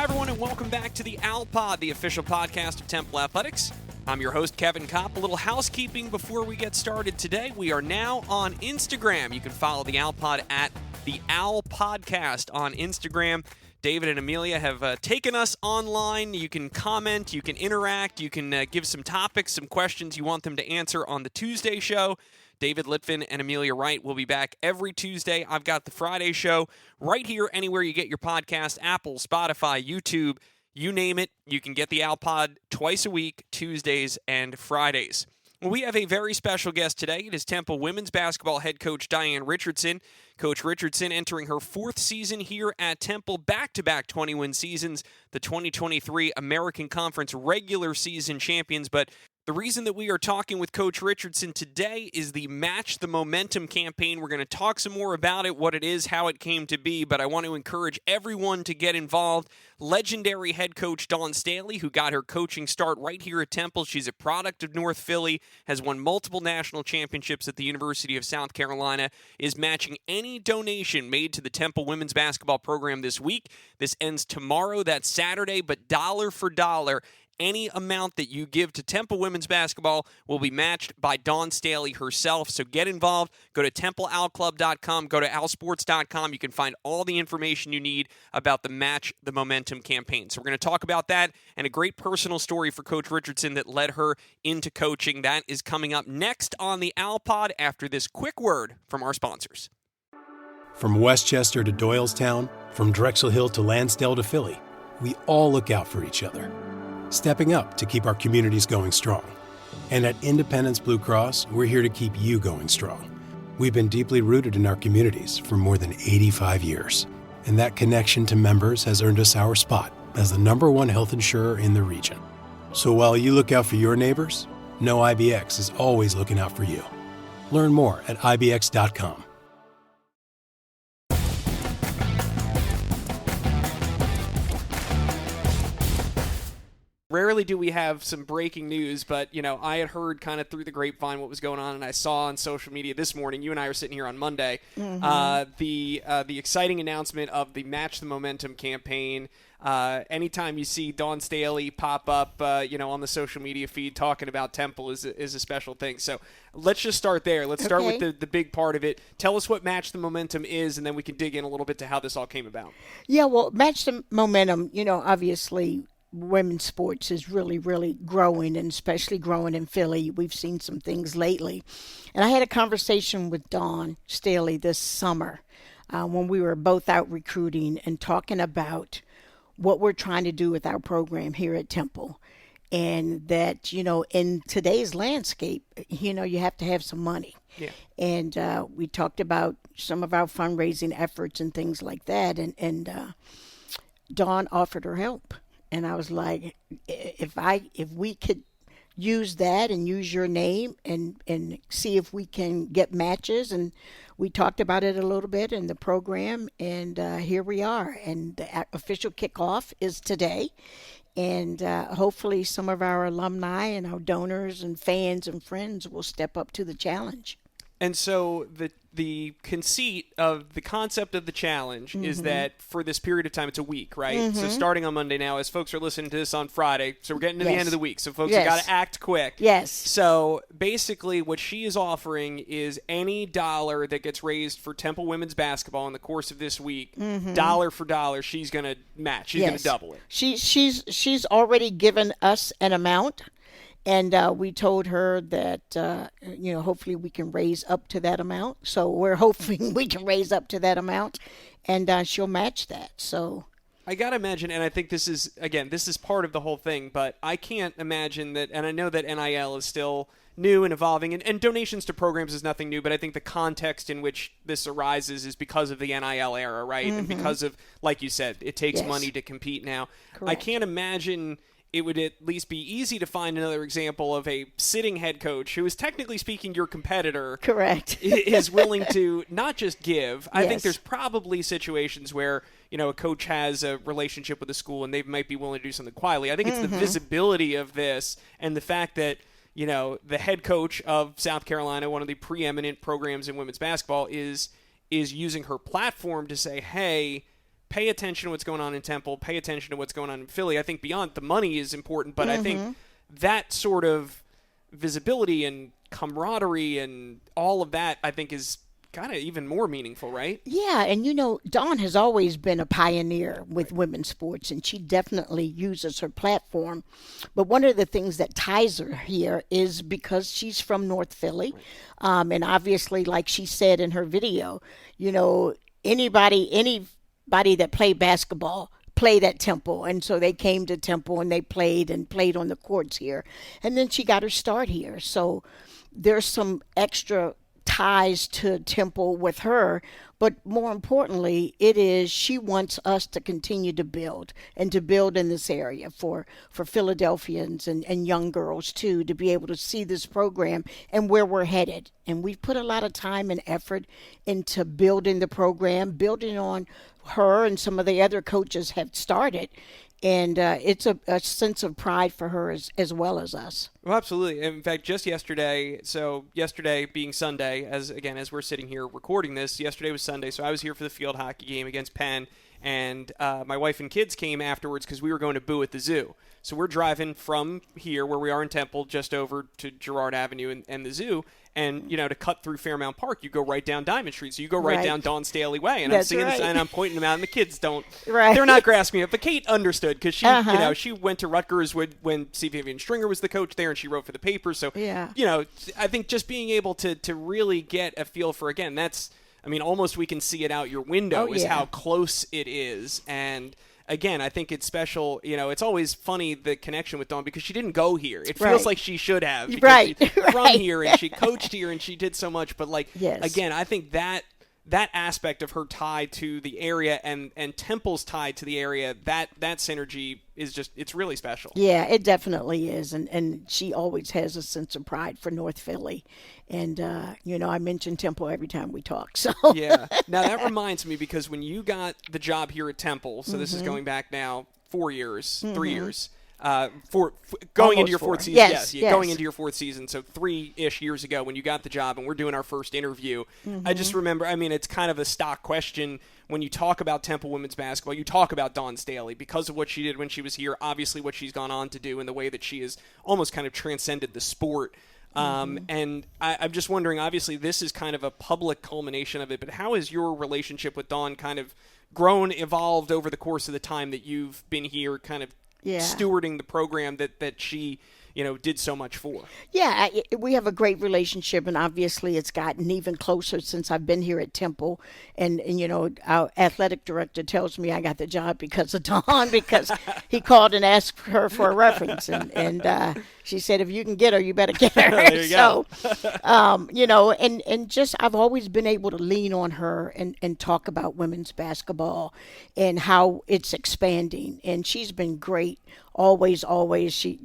everyone, and welcome back to the Owl Pod, the official podcast of Temple Athletics. I'm your host, Kevin Copp. A little housekeeping before we get started today. We are now on Instagram. You can follow the Owl Pod at the Owl Podcast on Instagram. David and Amelia have taken us online. You can comment, you can interact, you can give some topics, some questions you want them to answer on the Tuesday show. David Litvin and Amelia Wright will be back every Tuesday. I've got the Friday show right here anywhere you get your podcast, Apple, Spotify, YouTube, you name it. You can get the Owl Pod twice a week, Tuesdays and Fridays. We have a very special guest today. It is Temple women's basketball head coach Diane Richardson. Coach Richardson entering her fourth season here at Temple, back-to-back 20-win seasons, the 2023 American Conference regular season champions. But the reason that we are talking with Coach Richardson today is the Match the Momentum campaign. We're going to talk some more about it, what it is, how it came to be, but I want to encourage everyone to get involved. Legendary head coach Dawn Staley, who got her coaching start right here at Temple. She's a product of North Philly, has won multiple national championships at the University of South Carolina, is matching any donation made to the Temple women's basketball program this week. This ends tomorrow, that's Saturday, but dollar for dollar, any amount that you give to Temple women's basketball will be matched by Dawn Staley herself. So get involved. Go to TempleOwlClub.com. Go to OwlSports.com. You can find all the information you need about the Match the Momentum campaign. So we're going to talk about that and a great personal story for Coach Richardson that led her into coaching. That is coming up next on the Owl Pod after this quick word from our sponsors. From Westchester to Doylestown, from Drexel Hill to Lansdale to Philly, we all look out for each other, stepping up to keep our communities going strong. And at Independence Blue Cross, we're here to keep you going strong. We've been deeply rooted in our communities for more than 85 years. And that connection to members has earned us our spot as the #1 health insurer in the region. So while you look out for your neighbors, know IBX is always looking out for you. Learn more at IBX.com. Rarely do we have some breaking news, but, I had heard kind of through the grapevine what was going on, and I saw on social media this morning, you and I were sitting here on Monday, the exciting announcement of the Match the Momentum campaign. Anytime you see Dawn Staley pop up, on the social media feed talking about Temple is a special thing. So let's just start there. Let's start with the big part of it. Tell us what Match the Momentum is, and then we can dig in a little bit to how this all came about. Yeah, well, Match the Momentum, obviously women's sports is really, really growing, and especially growing in Philly. We've seen some things lately. And I had a conversation with Dawn Staley this summer when we were both out recruiting and talking about what we're trying to do with our program here at Temple. And that, in today's landscape, you have to have some money. Yeah. And we talked about some of our fundraising efforts and things like that. And Dawn offered her help. And I was like, if we could use that and use your name and see if we can get matches. And we talked about it a little bit in the program, and here we are. And the official kickoff is today. And hopefully some of our alumni and our donors and fans and friends will step up to the challenge. And so the conceit of the concept of the challenge is that for this period of time, it's a week, right? So starting on Monday now, as folks are listening to this on Friday, so we're getting to the end of the week, so folks have got to act quick. Yes. So basically what she is offering is any dollar that gets raised for Temple women's basketball in the course of this week, dollar for dollar, she's going to match. She's going to double it. She's already given us an amount. And we told her that, hopefully we can raise up to that amount. So we're hoping we can raise up to that amount, and she'll match that. So I got to imagine, and I think this is part of the whole thing, but I can't imagine that, and I know that NIL is still new and evolving, and donations to programs is nothing new, but I think the context in which this arises is because of the NIL era, right? And because of, like you said, it takes money to compete now. Correct. I can't imagine it would at least be easy to find another example of a sitting head coach who is technically speaking your competitor. Correct. Is willing to not just give. I think there's probably situations where, a coach has a relationship with a school and they might be willing to do something quietly. I think it's the visibility of this and the fact that, the head coach of South Carolina, one of the preeminent programs in women's basketball, is using her platform to say, hey, pay attention to what's going on in Temple, pay attention to what's going on in Philly. I think beyond the money is important, but I think that sort of visibility and camaraderie and all of that, I think, is kind of even more meaningful, right? Yeah, and Dawn has always been a pioneer with women's sports, and she definitely uses her platform. But one of the things that ties her here is because she's from North Philly, and obviously, like she said in her video, anybody that played basketball played at Temple, and so they came to Temple and they played on the courts here, and then she got her start here. So there's some extra ties to Temple with her, but more importantly, she wants us to continue to build in this area for Philadelphians and young girls too, to be able to see this program and where we're headed. And we've put a lot of time and effort into building the program, building on her and some of the other coaches have started. And it's a sense of pride for her as well as us. Well, absolutely. In fact, just yesterday being Sunday, as we're sitting here recording this, yesterday was Sunday, so I was here for the field hockey game against Penn, and my wife and kids came afterwards because we were going to boo at the zoo. So we're driving from here, where we are in Temple, just over to Girard Avenue and the zoo. And, to cut through Fairmount Park, you go right down Diamond Street. So you go right down Dawn Staley Way. And That's I'm seeing right. this, and I'm pointing them out, and the kids don't. Right. They're not grasping it. But Kate understood because she, she went to Rutgers when C. Vivian Stringer was the coach there, and she wrote for the paper. So, I think just being able to really get a feel for, again, almost we can see it out your window is how close it is. And again, I think it's special. It's always funny, the connection with Dawn, because she didn't go here. It feels like she should have. Because she's from here, and she coached here, and she did so much. But, again, I think that aspect of her tie to the area and Temple's tie to the area, that synergy is it's really special. Yeah, it definitely is. And she always has a sense of pride for North Philly. And, I mention Temple every time we talk. So yeah. Now, that reminds me, because when you got the job here at Temple, so this is going back now 3 years, going into your fourth season. Yes. Going into your fourth season. So 3-ish years ago when you got the job and we're doing our first interview, I just remember, it's kind of a stock question when you talk about Temple women's basketball. You talk about Dawn Staley because of what she did when she was here, obviously what she's gone on to do, and the way that she has almost kind of transcended the sport. And I'm just wondering, obviously this is kind of a public culmination of it, but how has your relationship with Dawn kind of grown, evolved over the course of the time that you've been here, kind of stewarding the program that she did so much for? Yeah, we have a great relationship, and obviously it's gotten even closer since I've been here at Temple. And our athletic director tells me I got the job because of Dawn, because he called and asked her for a reference, and she said, if you can get her, you better get her. There you go. And just I've always been able to lean on her and talk about women's basketball and how it's expanding. And she's been great. Always. She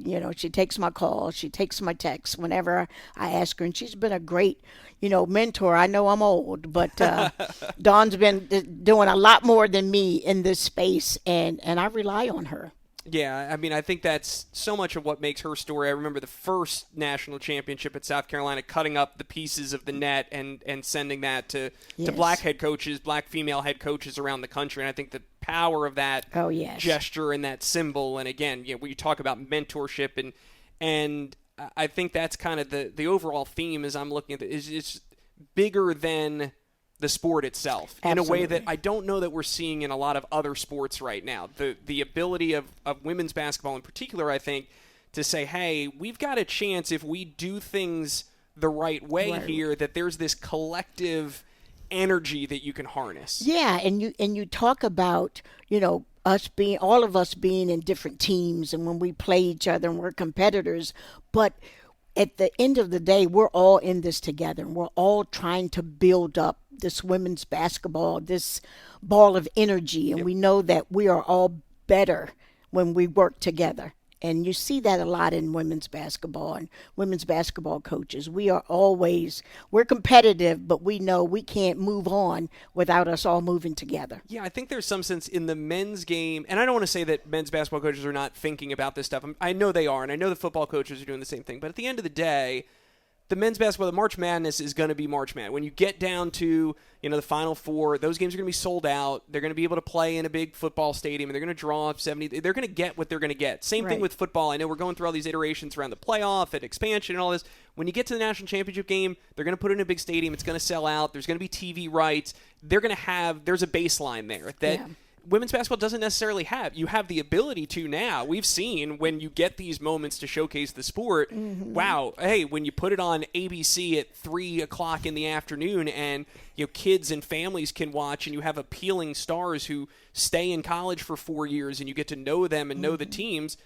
takes my calls, she takes my texts whenever I ask her, and she's been a great, mentor. I know I'm old, but Dawn's been doing a lot more than me in this space, and I rely on her. Yeah, I think that's so much of what makes her story. I remember the first national championship at South Carolina, cutting up the pieces of the net and sending that to black female head coaches around the country. And I think the power of that gesture and that symbol, and again, when you talk about mentorship, and I think that's kind of the overall theme as I'm looking at it, is bigger than the sport itself. Absolutely. In a way that I don't know that we're seeing in a lot of other sports right now. The ability of women's basketball in particular, I think, to say, hey, we've got a chance if we do things the right way here, that there's this collective energy that you can harness. Yeah, and you talk about, all of us being in different teams, and when we play each other and we're competitors, but at the end of the day, we're all in this together, and we're all trying to build up this women's basketball, this ball of energy, and we know that we are all better when we work together. And you see that a lot in women's basketball and women's basketball coaches. We're competitive, but we know we can't move on without us all moving together. Yeah, I think there's some sense in the men's game, and I don't want to say that men's basketball coaches are not thinking about this stuff. I know they are, and I know the football coaches are doing the same thing. But at the end of the day, the men's basketball, the March Madness is going to be March Madness. When you get down to, the Final Four, those games are going to be sold out. They're going to be able to play in a big football stadium, and they're going to draw 70. They're going to get what they're going to get. Same thing with football. I know we're going through all these iterations around the playoff and expansion and all this. When you get to the national championship game, they're going to put it in a big stadium. It's going to sell out. There's going to be TV rights. They're going to have – there's a baseline there that – women's basketball doesn't necessarily have. You have the ability to now. We've seen when you get these moments to showcase the sport, wow, hey, when you put it on ABC at 3 o'clock in the afternoon and kids and families can watch, and you have appealing stars who stay in college for 4 years and you get to know them and know the teams.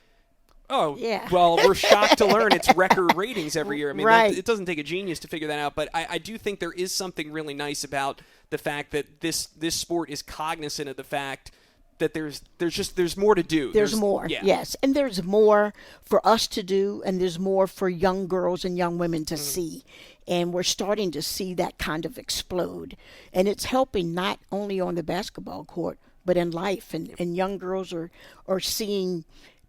Oh, yeah. Well, we're shocked to learn it's record ratings every year. I mean, it doesn't take a genius to figure that out, but I do think there is something really nice about the fact that this sport is cognizant of the fact that there's more to do. There's more, yes. And there's more for us to do, and there's more for young girls and young women to see. And we're starting to see that kind of explode. And it's helping not only on the basketball court, but in life. And young girls are seeing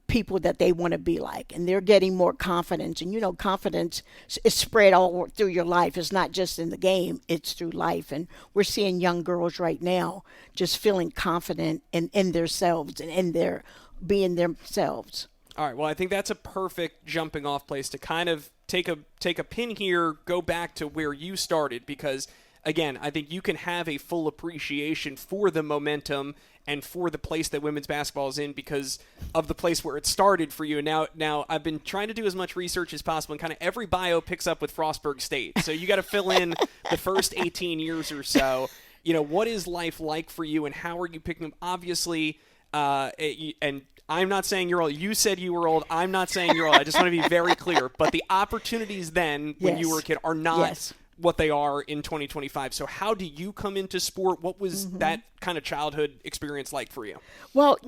people that they want to be like, and they're getting more confidence. And confidence is spread all through your life. It's not just in the game, it's through life. And we're seeing young girls right now just feeling confident in themselves and in their being themselves. All right, well, I think that's a perfect jumping off place to kind of take a pin here, go back to where you started, because again, I think you can have a full appreciation for the momentum and for the place that women's basketball is in because of the place where it started for you. And now I've been trying to do as much research as possible, and kind of every bio picks up with Frostburg State. So you got to fill in the first 18 years or so. What is life like for you, and how are you picking them? Obviously, and I'm not saying you're old. You said you were old. I'm not saying you're old. I just want to be very clear. But the opportunities then, when you were a kid, are not what they are in 2025. So how do you come into sport? What was that kind of childhood experience like for you? Well,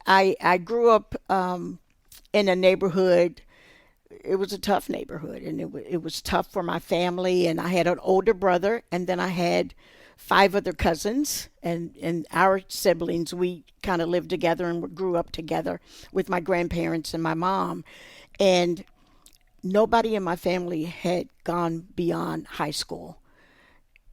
I grew up in a neighborhood. It was a tough neighborhood, and it was tough for my family. And I had an older brother, and then I had 5 other cousins, and our siblings. We kind of lived together and grew up together with my grandparents and my mom. And nobody in my family had gone beyond high school,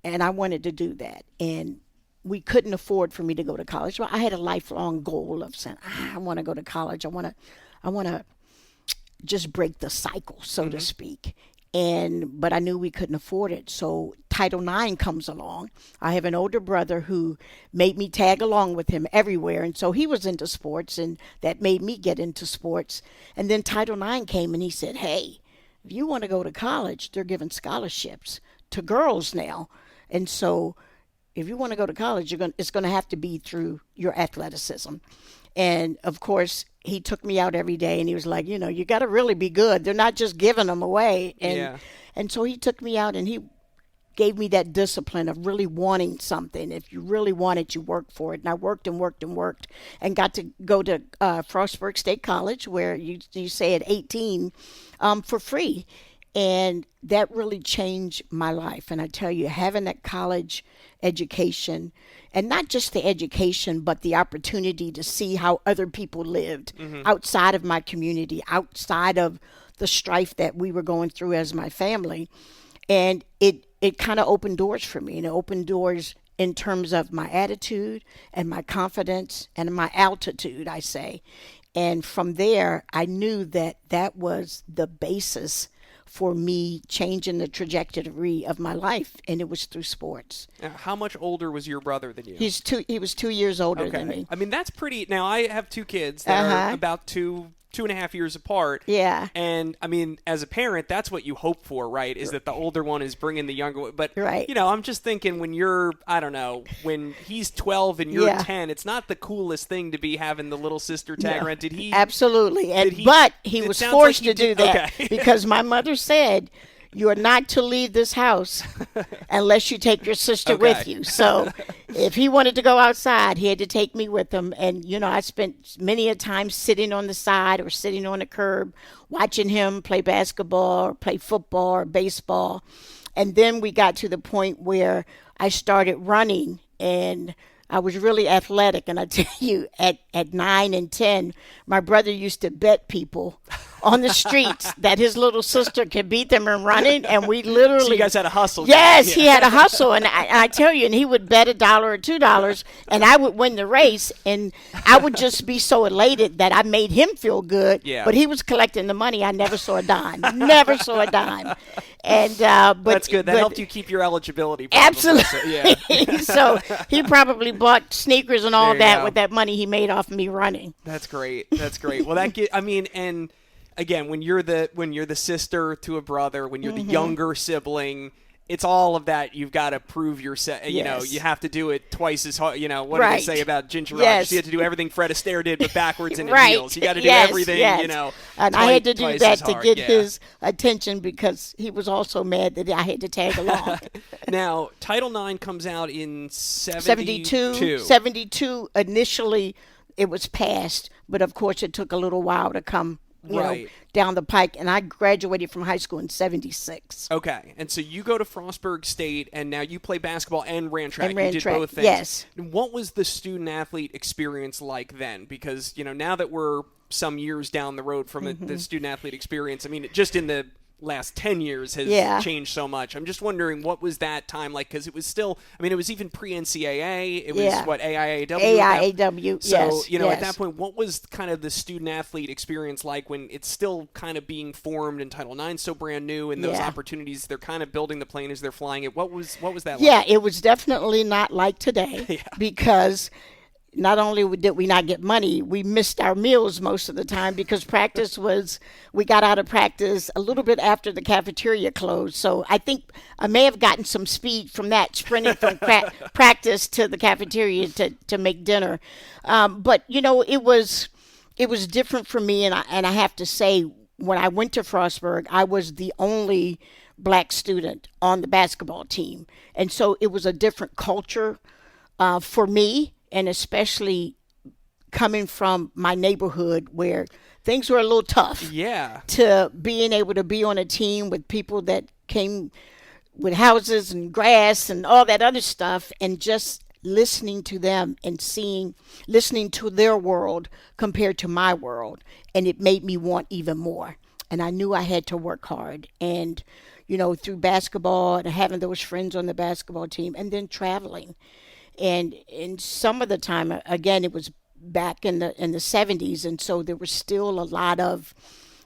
and I wanted to do that. And we couldn't afford for me to go to college. Well, I had a lifelong goal of saying, I want to go to college. I want to just break the cycle, so to speak. But I knew we couldn't afford it. So Title IX comes along. I have an older brother who made me tag along with him everywhere. And so he was into sports, and that made me get into sports. And then Title IX came, and he said, hey, if you want to go to college, they're giving scholarships to girls now. And so if you want to go to college, it's going to have to be through your athleticism. And, of course, he took me out every day, and he was like, you got to really be good. They're not just giving them away. And so he took me out, and he gave me that discipline of really wanting something. If you really want it, you work for it. And I worked and worked and worked and got to go to Frostburg State College, where you say at 18 for free. And that really changed my life. And I tell you, having that college education, and not just the education, but the opportunity to see how other people lived outside of my community, outside of the strife that we were going through as my family. And it kind of opened doors for me. And it opened doors in terms of my attitude and my confidence and my altitude, I say. And from there, I knew that was the basis for me changing the trajectory of my life, and it was through sports. Now, how much older was your brother than you? He was 2 years older than me. I mean, that's pretty. Now, I have 2 kids that are about 2.5 years apart. Yeah. And, I mean, as a parent, that's what you hope for, right, is that the older one is bringing the younger one. But, I'm just thinking when you're, I don't know, when he's 12 and you're 10, it's not the coolest thing to be having the little sister tag around. Did he? Absolutely. But he was forced to do that because my mother said, you are not to leave this house unless you take your sister with you. So if he wanted to go outside, he had to take me with him. And, I spent many a time sitting on the side or sitting on the curb watching him play basketball or play football or baseball. And then we got to the point where I started running, and I was really athletic. And I tell you, at 9 and 10, my brother used to bet people on the streets that his little sister could beat them in running, and we literally. So you guys had a hustle. Yes, he had a hustle, and I tell you, and he would bet $1 or $2, and I would win the race, and I would just be so elated that I made him feel good. Yeah. But he was collecting the money. I never saw a dime. Never saw a dime. And but that's good. That helped you keep your eligibility. Probably. Absolutely. So, yeah. So he probably bought sneakers and all There you that go. with that money he made off me running. That's great. That's great. Well, and again, when you're the sister to a brother, when you're the younger sibling, it's all of that. You've got to prove yourself. You know, you have to do it twice as hard. You know, what do they say about Ginger Rogers? You have to do everything Fred Astaire did, but backwards and in heels. You got to do everything. You know, and I had to do that to get his attention because he was also mad that I had to tag along. Now, Title IX comes out in 72. 72 initially. It was passed, but of course it took a little while to come, you know, down the pike. And I graduated from high school in 76. Okay, and so you go to Frostburg State, and now you play basketball and ran track. And ran you did track, both things. yes. What was the student-athlete experience like then? Because, you know, now that we're some years down the road from the student-athlete experience, I mean, just in the last 10 years has changed so much. I'm just wondering, what was that time like? Because it was still, I mean, it was even pre-NCAA. It was, what, AIAW? AIAW, So, you know, at that point, what was kind of the student-athlete experience like when it's still kind of being formed and Title IX so brand new and those opportunities, they're kind of building the plane as they're flying it. What was that like? Yeah, it was definitely not like today because not only did we not get money, we missed our meals most of the time because we got out of practice a little bit after the cafeteria closed. So I think I may have gotten some speed from that, sprinting from practice to the cafeteria to make dinner. But, you know, it was different for me. And I have to say, when I went to Frostburg, I was the only black student on the basketball team. And so it was a different culture for me. And especially coming from my neighborhood where things were a little tough. Yeah. To being able to be on a team with people that came with houses and grass and all that other stuff, and just listening to them and listening to their world compared to my world. And it made me want even more. And I knew I had to work hard. And, you know, through basketball and having those friends on the basketball team and then traveling. And in some of the time, again, it was back in the 70s, and so there was still a lot of,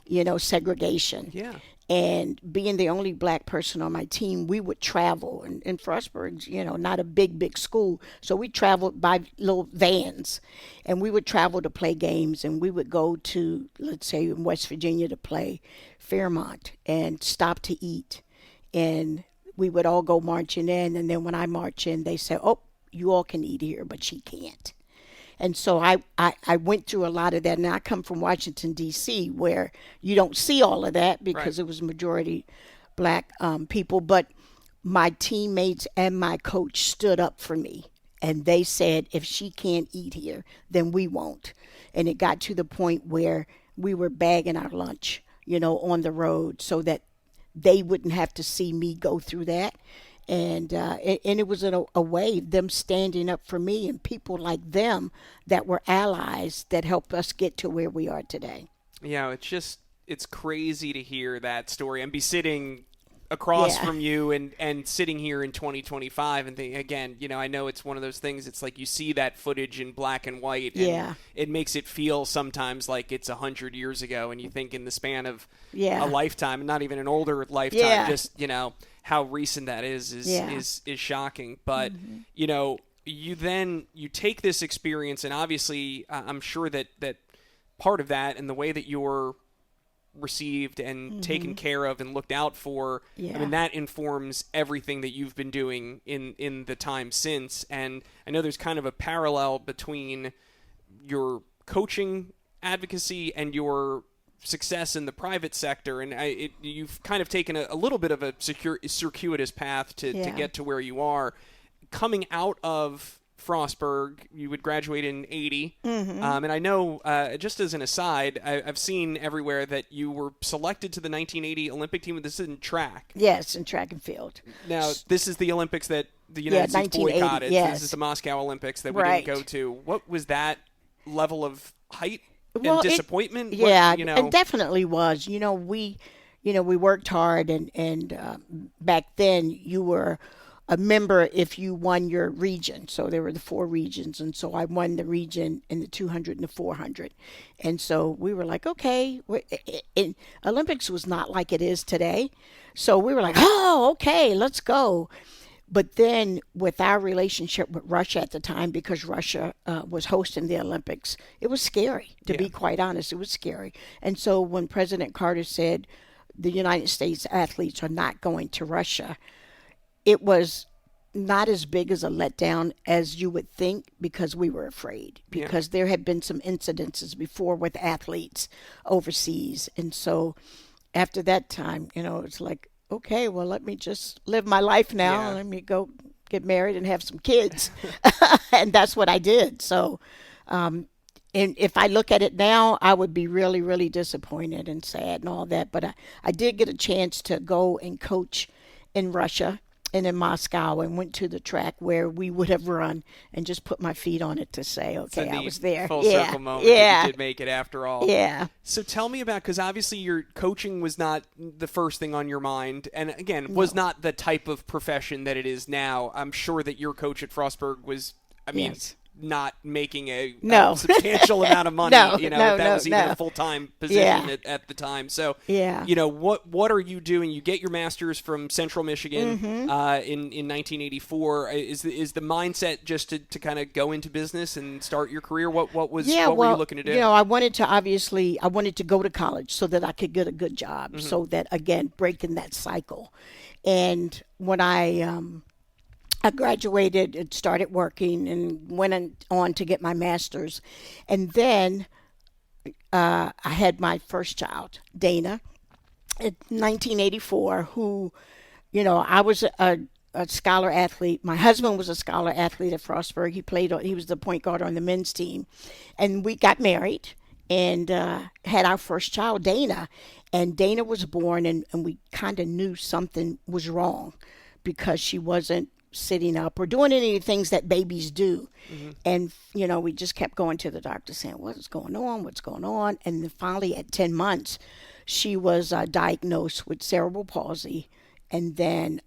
you know, segregation. Yeah. And being the only black person on my team, we would travel. And in Frostburg, you know, not a big school, so we traveled by little vans, and we would travel to play games, and we would go to, let's say, in West Virginia to play Fairmont and stop to eat, and we would all go marching in, and then when I march in, they say, "Oh, you all can eat here, but she can't." And so I went through a lot of that. And I come from Washington, D.C., where you don't see all of that because it was majority black people. But my teammates and my coach stood up for me. And they said, if she can't eat here, then we won't. And it got to the point where we were bagging our lunch, you know, on the road so that they wouldn't have to see me go through that. And it was a way, them standing up for me and people like them that were allies that helped us get to where we are today. Yeah, it's crazy to hear that story and be sitting across from you and sitting here in 2025 and think, again, you know, I know it's one of those things, it's like you see that footage in black and white and it makes it feel sometimes like it's 100 years ago, and you think in the span of a lifetime, not even an older lifetime, just, you know, how recent that is shocking. But you know, you take this experience, and obviously I'm sure that part of that and the way that you're received and taken care of and looked out for, I mean, that informs everything that you've been doing in the time since. And I know there's kind of a parallel between your coaching advocacy and your success in the private sector, and you've kind of taken a little bit of a circuitous path to get to where you are. Coming out of Frostburg, you would graduate in 80, and I know, just as an aside, I've seen everywhere that you were selected to the 1980 Olympic team. This is in track. Yes, in track and field. Now, this is the Olympics that the United States boycotted. Yes. This is the Moscow Olympics that we didn't go to. What was that level of height and disappointment? Yeah, What, it definitely was. We worked hard, and back then you were a member if you won your region. So there were the 4 regions, and so I won the region in the 200 and the 400. And so we were like, okay, Olympics was not like it is today. So we were like, oh, okay, let's go. But then with our relationship with Russia at the time, because Russia was hosting the Olympics, it was scary, to be quite honest. It was scary. And so when President Carter said the United States athletes are not going to Russia, it was not as big as a letdown as you would think, because we were afraid, because there had been some incidences before with athletes overseas. And so after that time, it's like, okay, well, let me just live my life now. Yeah. Let me go get married and have some kids. And that's what I did. So, and if I look at it now, I would be really, really disappointed and sad and all that. But I did get a chance to go and coach in Russia and in Moscow, and went to the track where we would have run and just put my feet on it to say, okay, I was there. Full circle moment that you did make it after all. Yeah. So tell me about, because obviously your coaching was not the first thing on your mind, and again, was not the type of profession that it is now. I'm sure that your coach at Frostburg was, Yes. not making a No. substantial amount of money. No, that was even no. a full-time position Yeah. at the time. So, Yeah. what are you doing? You get your master's from Central Michigan in 1984. Is the mindset just to kind of go into business and start your career? What were you looking to do? I wanted to go to college so that I could get a good job, so that, again, breaking that cycle. And when I graduated and started working and went on to get my master's. And then I had my first child, Dana, in 1984, who, I was a scholar athlete. My husband was a scholar athlete at Frostburg. He was the point guard on the men's team. And we got married and had our first child, Dana. And Dana was born, and we kind of knew something was wrong, because she wasn't sitting up or doing any of the things that babies do. And, we just kept going to the doctor saying, what's going on? And then finally at 10 months, she was diagnosed with cerebral palsy, and then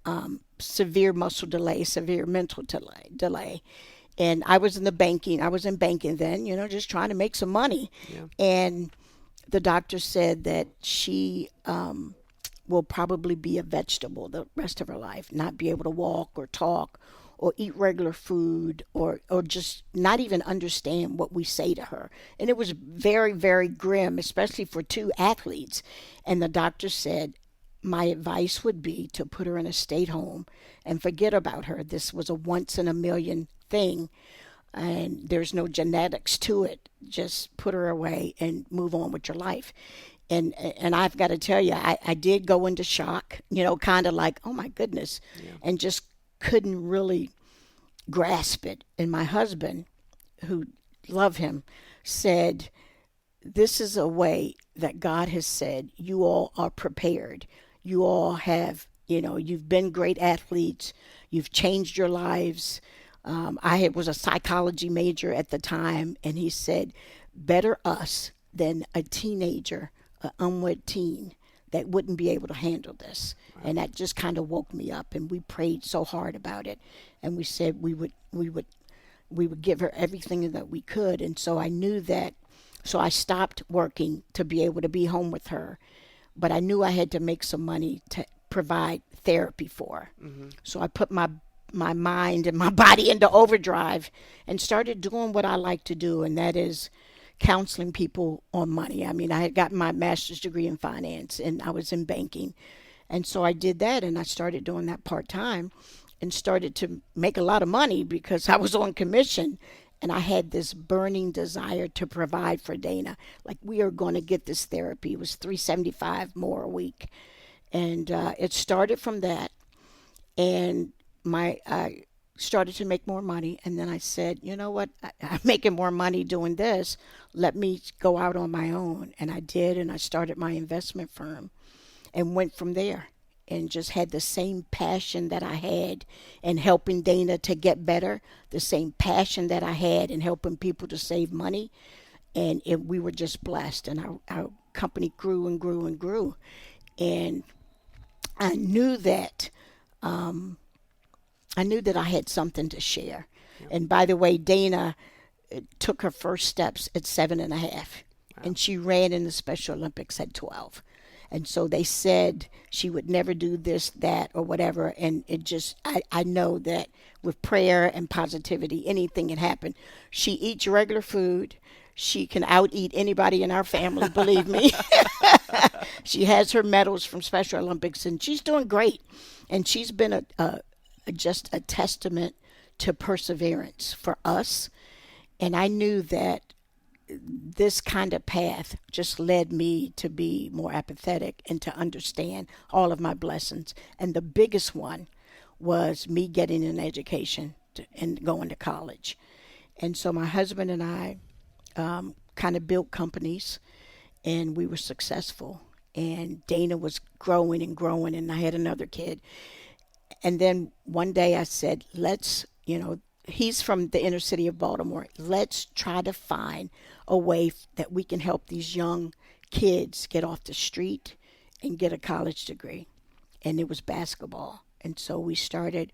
severe muscle delay, severe mental delay. And I was in banking then, just trying to make some money. Yeah. And the doctor said that she will probably be a vegetable the rest of her life, not be able to walk or talk or eat regular food, or just not even understand what we say to her. And it was very, very grim, especially for 2 athletes. And the doctor said, my advice would be to put her in a state home and forget about her. This was a once in a million thing, and there's no genetics to it. Just put her away and move on with your life. And I've got to tell you, I did go into shock, kind of like, oh my goodness, and just couldn't really grasp it. And my husband, who loved him, said, this is a way that God has said, you all are prepared. You all have, you've been great athletes. You've changed your lives. I was a psychology major at the time, and he said, better us than a teenager, an unwed teen that wouldn't be able to handle this. Wow. And that just kind of woke me up, and we prayed so hard about it, and we said we would give her everything that we could. And so I knew that, so I stopped working to be able to be home with her, but I knew I had to make some money to provide therapy for her. So I put my mind and my body into overdrive and started doing what I like to do, and that is counseling people on money. I mean, I had gotten my master's degree in finance, and I was in banking. And so I did that, and I started doing that part-time and started to make a lot of money because I was on commission, and I had this burning desire to provide for Dana. Like, we are going to get this therapy. It was $375 more a week. And it started from that, and I started to make more money, and then I said, you know what, I'm making more money doing this. Let me go out on my own. And I did, and I started my investment firm and went from there, and just had the same passion that I had in helping Dana to get better, the same passion that I had in helping people to save money. and we were just blessed, and our company grew and grew and grew. And I knew that I had something to share. Yeah. And by the way, Dana took her first steps at 7.5, wow. and she ran in the Special Olympics at 12. And so they said she would never do this, that, or whatever. And it just, I know that with prayer and positivity, anything can happen. She eats regular food. She can out-eat anybody in our family, believe me. She has her medals from Special Olympics, and she's doing great. And she's been just a testament to perseverance for us. And I knew that this kind of path just led me to be more apathetic and to understand all of my blessings. And the biggest one was me getting an education and going to college. And so my husband and I kind of built companies, and we were successful. And Dana was growing and growing, and I had another kid. And then one day I said, he's from the inner city of Baltimore. Let's try to find a way that we can help these young kids get off the street and get a college degree. And it was basketball. And so we started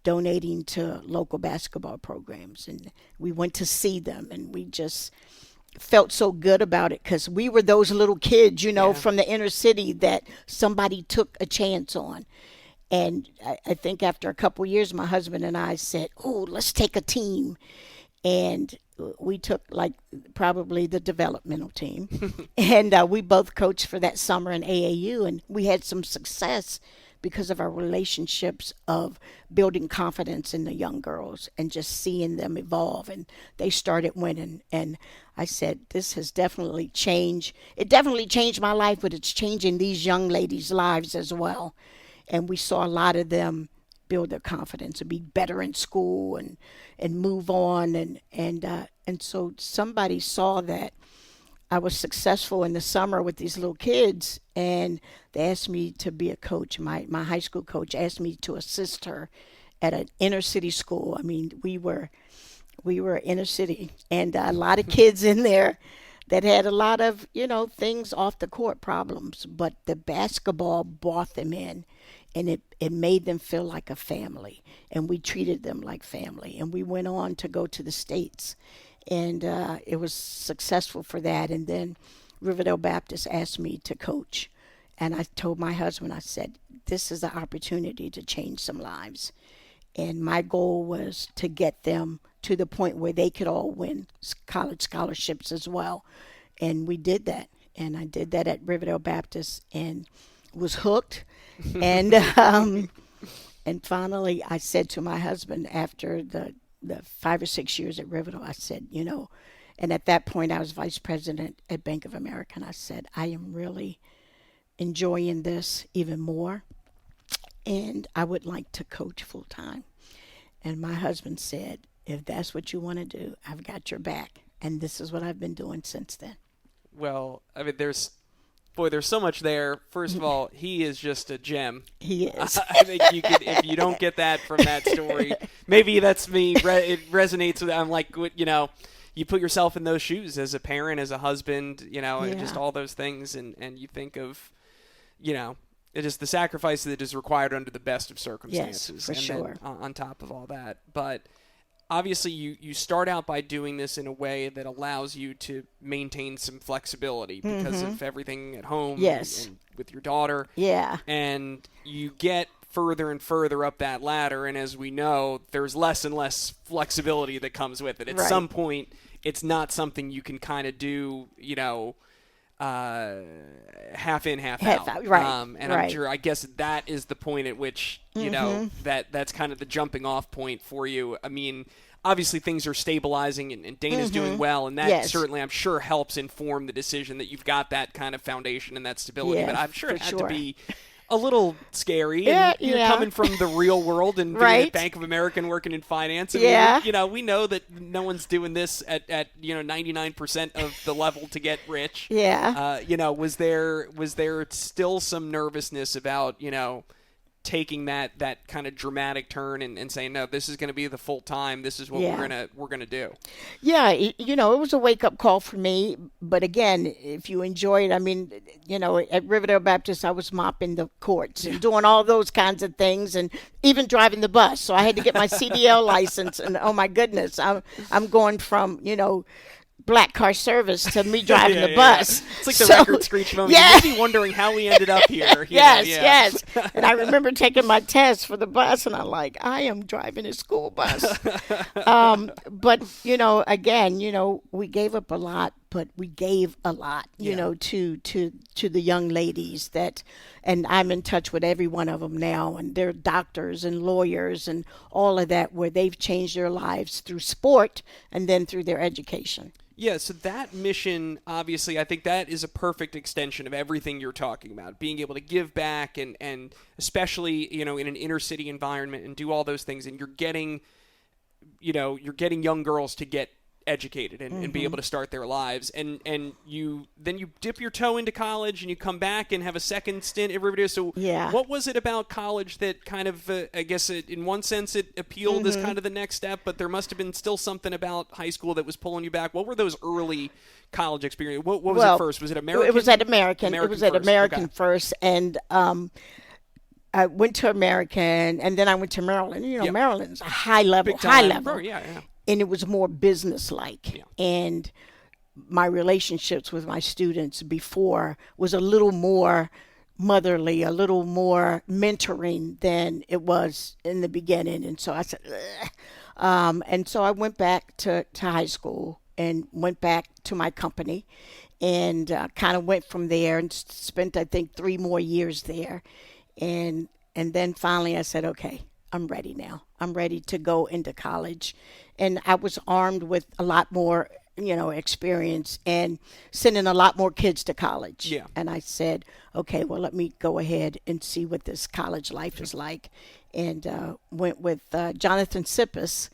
donating to local basketball programs, and we went to see them, and we just felt so good about it because we were those little kids, from the inner city that somebody took a chance on. And I think after a couple of years, my husband and I said, let's take a team. And we took probably the developmental team. And we both coached for that summer in AAU. And we had some success because of our relationships of building confidence in the young girls and just seeing them evolve. And they started winning. And I said, this has definitely changed. It definitely changed my life, but it's changing these young ladies' lives as well. And we saw a lot of them build their confidence and be better in school and move on. And so somebody saw that I was successful in the summer with these little kids, and they asked me to be a coach. My high school coach asked me to assist her at an inner city school. I mean, we were inner city, and a lot of kids in there that had a lot of, things off the court problems, but the basketball brought them in. And it made them feel like a family, and we treated them like family. And we went on to go to the States, and it was successful for that. And then Riverdale Baptist asked me to coach, and I told my husband, I said, this is an opportunity to change some lives. And my goal was to get them to the point where they could all win college scholarships as well. And we did that, and I did that at Riverdale Baptist and was hooked. And and finally I said to my husband after the 5 or 6 years at Riverdale, I said, and at that point I was vice president at Bank of America, and I said, I am really enjoying this even more, and I would like to coach full time. And my husband said, if that's what you want to do, I've got your back. And this is what I've been doing since then. Well, I mean, there's so much there. First of all, he is just a gem. He is. I think you could, if you don't get that from that story, maybe that's me. It resonates with. I'm like, you put yourself in those shoes as a parent, as a husband, and just all those things, and you think of, it is the sacrifice that is required under the best of circumstances. Yes, for and sure. Then on top of all that, but obviously you start out by doing this in a way that allows you to maintain some flexibility because of everything at home and with your daughter. Yeah. And you get further and further up that ladder, and as we know, there's less and less flexibility that comes with it. At some point, it's not something you can kind of do, half in, half out. Right. And I'm sure, I guess that is the point at which, that's kind of the jumping off point for you. I mean, obviously things are stabilizing and Dana's doing well, and that certainly, I'm sure, helps inform the decision that you've got that kind of foundation and that stability. But I'm sure it had to be a little scary. And you're coming from the real world and being at Bank of America and working in finance. And we know that no one's doing this at 99% of the level to get rich. Yeah. Was there still some nervousness about, taking that kind of dramatic turn and saying, no, this is going to be the full time. This is what we're gonna do. Yeah, it was a wake up call for me. But again, if you enjoy it, I mean, at Riverdale Baptist, I was mopping the courts and doing all those kinds of things, and even driving the bus. So I had to get my CDL license, and oh my goodness, I'm going from black car service to me driving the bus. It's like the record screech moment. Yeah. You may be wondering how we ended up here. Yes. And I remember taking my test for the bus, and I'm like, I am driving a school bus. But, again, we gave up a lot, but we gave a lot, to the young ladies and I'm in touch with every one of them now, and they're doctors and lawyers and all of that, where they've changed their lives through sport and then through their education. Yeah, so that mission, obviously, I think that is a perfect extension of everything you're talking about. Being able to give back and especially, in an inner city environment and do all those things. And you're getting young girls to get educated and be able to start their lives. And you dip your toe into college and you come back and have a second stint at Riverdale. So what was it about college that kind of, I guess in one sense it appealed as kind of the next step, but there must have been still something about high school that was pulling you back? What were those early college experiences? What was it first? Was it American? It was at American. It was at American first. And I went to American, and then I went to Maryland. Maryland's a high level. Yeah. And it was more business-like. Yeah. And my relationships with my students before was a little more motherly, a little more mentoring than it was in the beginning. And so I said, ugh. And so I went back to high school and went back to my company and kind of went from there and spent, I think, 3 more years there. And then finally I said, okay, I'm ready now. I'm ready to go into college. And I was armed with a lot more, experience and sending a lot more kids to college. Yeah. And I said, okay, well, let me go ahead and see what this college life is like. And went with Jonathan Sippis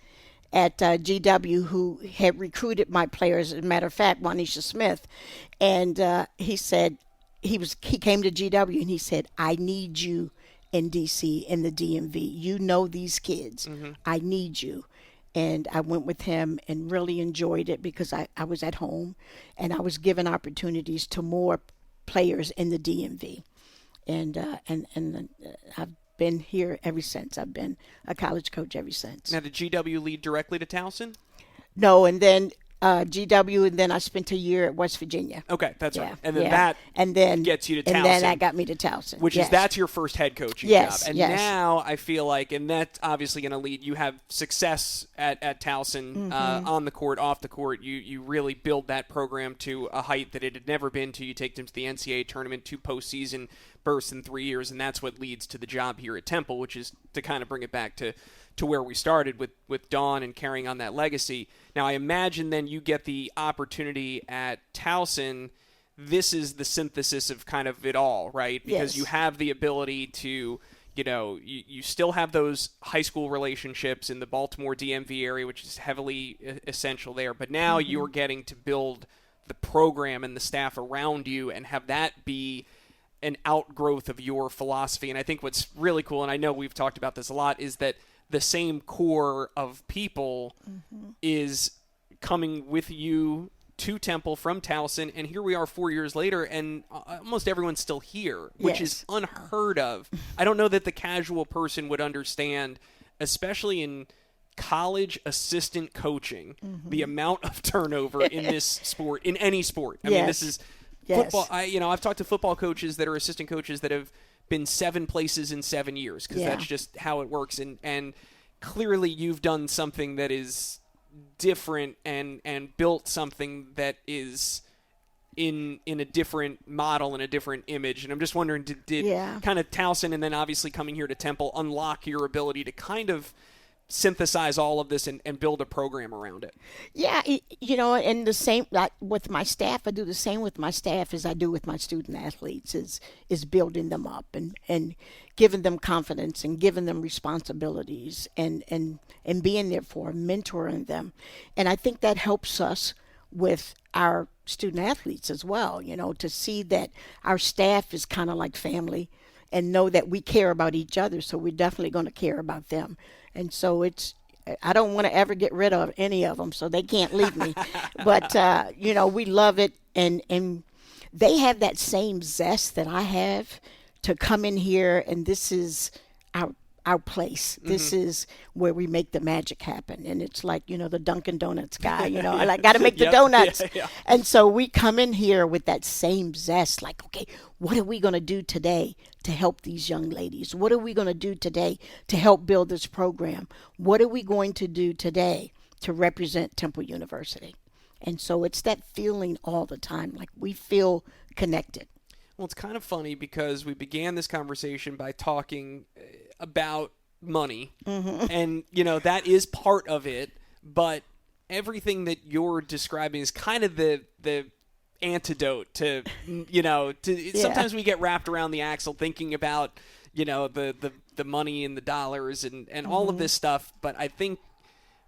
at GW, who had recruited my players. As a matter of fact, Juanisha Smith. And he said, he came to GW and he said, I need you in DC, in the DMV. You know these kids. Mm-hmm. I need you. And I went with him and really enjoyed it because I was at home and I was given opportunities to more players in the DMV. And I've been here ever since. I've been a college coach ever since. Now, did GW lead directly to Towson? No, and then GW, and then I spent a year at West Virginia. Okay, that's right. And then that gets you to Towson. And then that got me to Towson. That's your first head coaching job. And now I feel like, and that's obviously going to lead, you have success at Towson on the court, off the court. You really build that program to a height that it had never been to. You take them to the NCAA tournament, 2 postseason bursts in 3 years, and that's what leads to the job here at Temple, which is to kind of bring it back to where we started with Dawn and carrying on that legacy. Now, I imagine then you get the opportunity at Towson. This is the synthesis of kind of it all, right? Because you have the ability to, you still have those high school relationships in the Baltimore DMV area, which is heavily essential there. But now you're getting to build the program and the staff around you and have that be an outgrowth of your philosophy. And I think what's really cool, and I know we've talked about this a lot, is that the same core of people is coming with you to Temple from Towson, and here we are 4 years later, and almost everyone's still here, which is unheard of. I don't know that the casual person would understand, especially in college assistant coaching, the amount of turnover in this sport, in any sport. I mean, this is football. I've talked to football coaches that are assistant coaches that have been 7 places in 7 years because that's just how it works. And clearly you've done something that is different and built something that is in a different model and a different image. And I'm just wondering, did kind of Towson and then obviously coming here to Temple unlock your ability to kind of synthesize all of this and build a program around it? Yeah, and the same with my staff, I do the same with my staff as I do with my student athletes, is building them up and giving them confidence and giving them responsibilities and being there for them, mentoring them. And I think that helps us with our student athletes as well, to see that our staff is kind of like family. and know that we care about each other. So we're definitely going to care about them. And so I don't want to ever get rid of any of them, so they can't leave me. But, we love it. And they have that same zest that I have to come in here, and this is our place. This is where we make the magic happen. And it's like, the Dunkin' Donuts guy, I got to make the donuts. Yeah. And so we come in here with that same zest, like, okay, what are we going to do today to help these young ladies? What are we going to do today to help build this program? What are we going to do today to represent Temple University? And so it's that feeling all the time, like we feel connected. Well, it's kind of funny because we began this conversation by talking about money, and that is part of it. But everything that you're describing is kind of the antidote to sometimes we get wrapped around the axle thinking about the money and the dollars and all of this stuff. But I think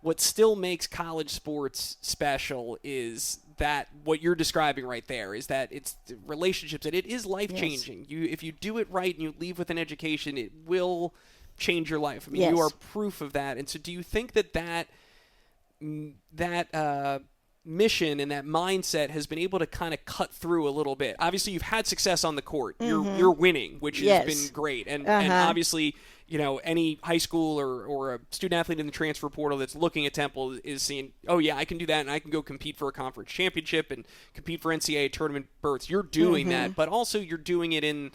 what still makes college sports special is that what you're describing right there is that it's relationships, and it is life-changing. Yes. If you do it right and you leave with an education, it will change your life. I mean, you are proof of that. And so do you think that mission and that mindset has been able to kind of cut through a little bit? Obviously, you've had success on the court. You're winning, which has been great. And obviously, any high school or a student athlete in the transfer portal that's looking at Temple is seeing, oh, yeah, I can do that, and I can go compete for a conference championship and compete for NCAA tournament berths. You're doing that, but also you're doing it in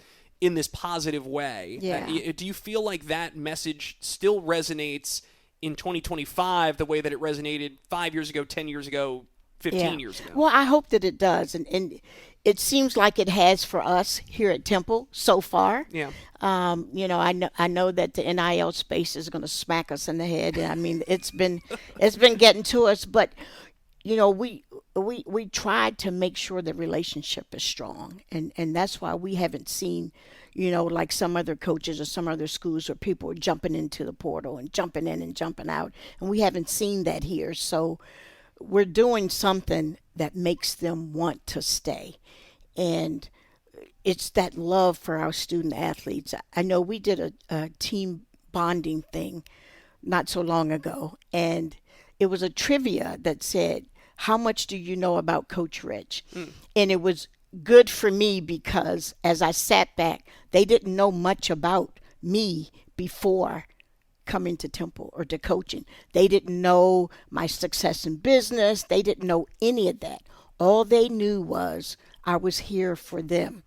this positive way. Yeah. Do you feel like that message still resonates in 2025 the way that it resonated 5 years ago, 10 years ago, 15 years ago? Well, I hope that it does. And it seems like it has for us here at Temple so far. Yeah. I know that the NIL space is going to smack us in the head. I mean, it's been getting to us, but we tried to make sure the relationship is strong, and that's why we haven't seen, like some other coaches or some other schools where people are jumping into the portal and jumping in and jumping out, and we haven't seen that here. So we're doing something that makes them want to stay. And it's that love for our student athletes. I know we did a team bonding thing not so long ago, and it was a trivia that said, how much do you know about Coach Rich? And it was good for me because as I sat back, they didn't know much about me before coming to Temple or to coaching. They didn't know my success in business. They didn't know any of that. All they knew was I was here for them.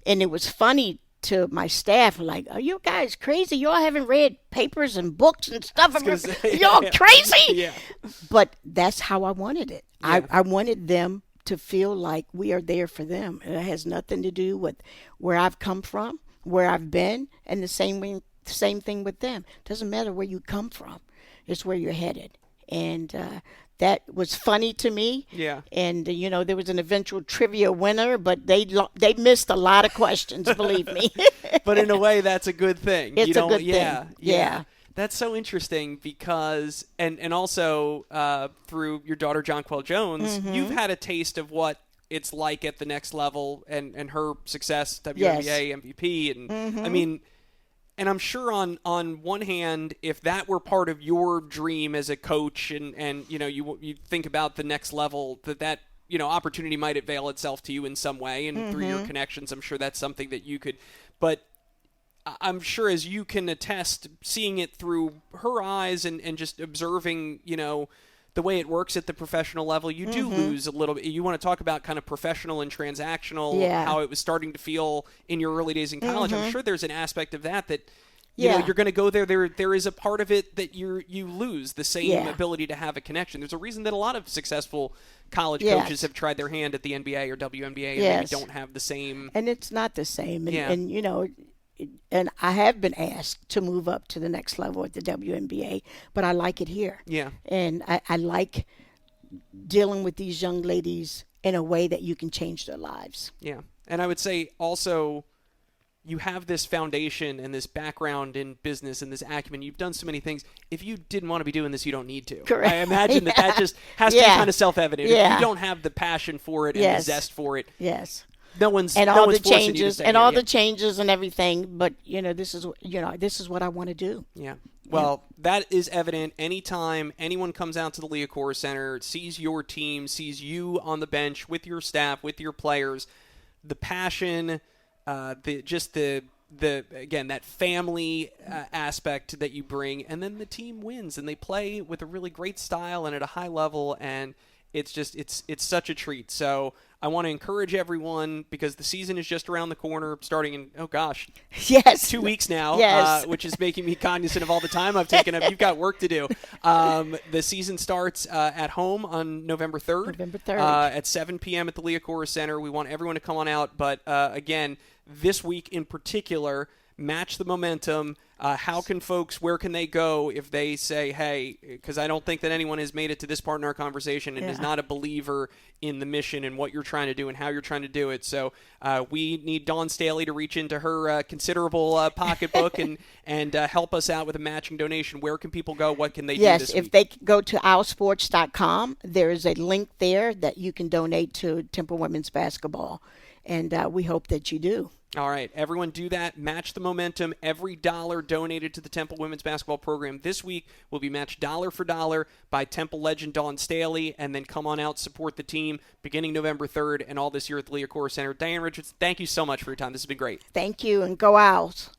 And it was funny to my staff, like, are you guys crazy? Y'all haven't read papers and books and stuff. Y'all crazy? Yeah. But that's how I wanted it. Yeah. I wanted them to feel like we are there for them. And it has nothing to do with where I've come from, where I've been, and the same thing with them. Doesn't matter where you come from. It's where you're headed. And that was funny to me. Yeah. And, there was an eventual trivia winner, but they missed a lot of questions, believe me. But in a way, that's a good thing. It's a good thing. Yeah. That's so interesting because, and also through your daughter, Jonquel Jones, you've had a taste of what it's like at the next level and her success, WNBA MVP. And I mean, and I'm sure on one hand, if that were part of your dream as a coach and you think about the next level, that opportunity might avail itself to you in some way, and through your connections, I'm sure that's something that you could, but I'm sure as you can attest, seeing it through her eyes and just observing, the way it works at the professional level, you do lose a little bit. You want to talk about kind of professional and transactional, how it was starting to feel in your early days in college. I'm sure there's an aspect of that you know, you're going to go there. There is a part of it that you lose the same ability to have a connection. There's a reason that a lot of successful college coaches have tried their hand at the NBA or WNBA and maybe don't have the same. And it's not the same. And and I have been asked to move up to the next level at the WNBA, but I like it here. Yeah. And I like dealing with these young ladies in a way that you can change their lives. Yeah. And I would say also you have this foundation and this background in business and this acumen. You've done so many things. If you didn't want to be doing this, you don't need to. Correct. I imagine that just has to be kind of self-evident. Yeah. If you don't have the passion for it and the zest for it, no one's and no all one's the forcing you to changes stay and here, all yeah. the changes and everything. But this is what I want to do. Yeah. Well, that is evident anytime anyone comes out to the Liacouras Center, sees your team, sees you on the bench with your staff, with your players, the passion, again, that family aspect that you bring, and then the team wins and they play with a really great style and at a high level, and it's such a treat. So I want to encourage everyone, because the season is just around the corner, starting in, Yes, 2 weeks now, yes. which is making me cognizant of all the time I've taken up. You've got work to do. The season starts at home on November 3rd. November 3rd. At 7 p.m. at the Liacouras Center. We want everyone to come on out. But, again, this week in particular, match the momentum. Where can they go if they say, hey, because I don't think that anyone has made it to this part in our conversation and is not a believer in the mission and what you're trying to do and how you're trying to do it. So we need Dawn Staley to reach into her considerable pocketbook and help us out with a matching donation. Where can people go? What can they do this week? Yes, if they go to owlsports.com, there is a link there that you can donate to Temple Women's Basketball, and we hope that you do. All right, everyone do that. Match the momentum. Every dollar donated to the Temple Women's Basketball Program this week will be matched dollar for dollar by Temple legend Dawn Staley, and then come on out, support the team beginning November 3rd and all this year at the Liacouras Center. Diane Richardson, thank you so much for your time. This has been great. Thank you, and go Owls.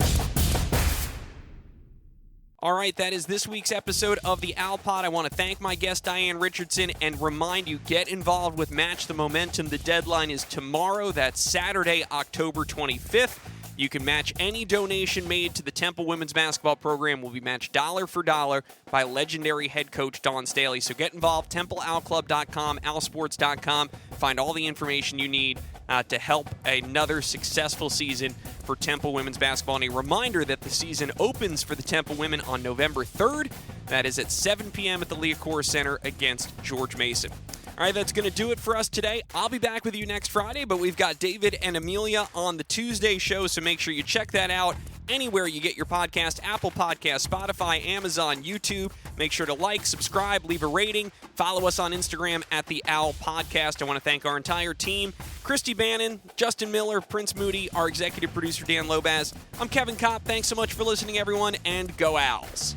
All right, that is this week's episode of the Owl Pod. I want to thank my guest, Diane Richardson, and remind you, get involved with Match the Momentum. The deadline is tomorrow. That's Saturday, October 25th. You can match any donation made to the Temple Women's Basketball Program will be matched dollar for dollar by legendary head coach Dawn Staley. So get involved, TempleOwlClub.com, OwlSports.com. Find all the information you need to help another successful season for Temple Women's Basketball. And a reminder that the season opens for the Temple Women on November 3rd. That is at 7 p.m. at the Liacouras Center against George Mason. All right, that's going to do it for us today. I'll be back with you next Friday, but we've got David and Amelia on the Tuesday show, so make sure you check that out anywhere you get your podcast, Apple Podcasts, Spotify, Amazon, YouTube. Make sure to like, subscribe, leave a rating. Follow us on Instagram at The Owl Podcast. I want to thank our entire team, Christy Bannon, Justin Miller, Prince Moody, our executive producer, Dan Lobaz. I'm Kevin Kopp. Thanks so much for listening, everyone, and go Owls.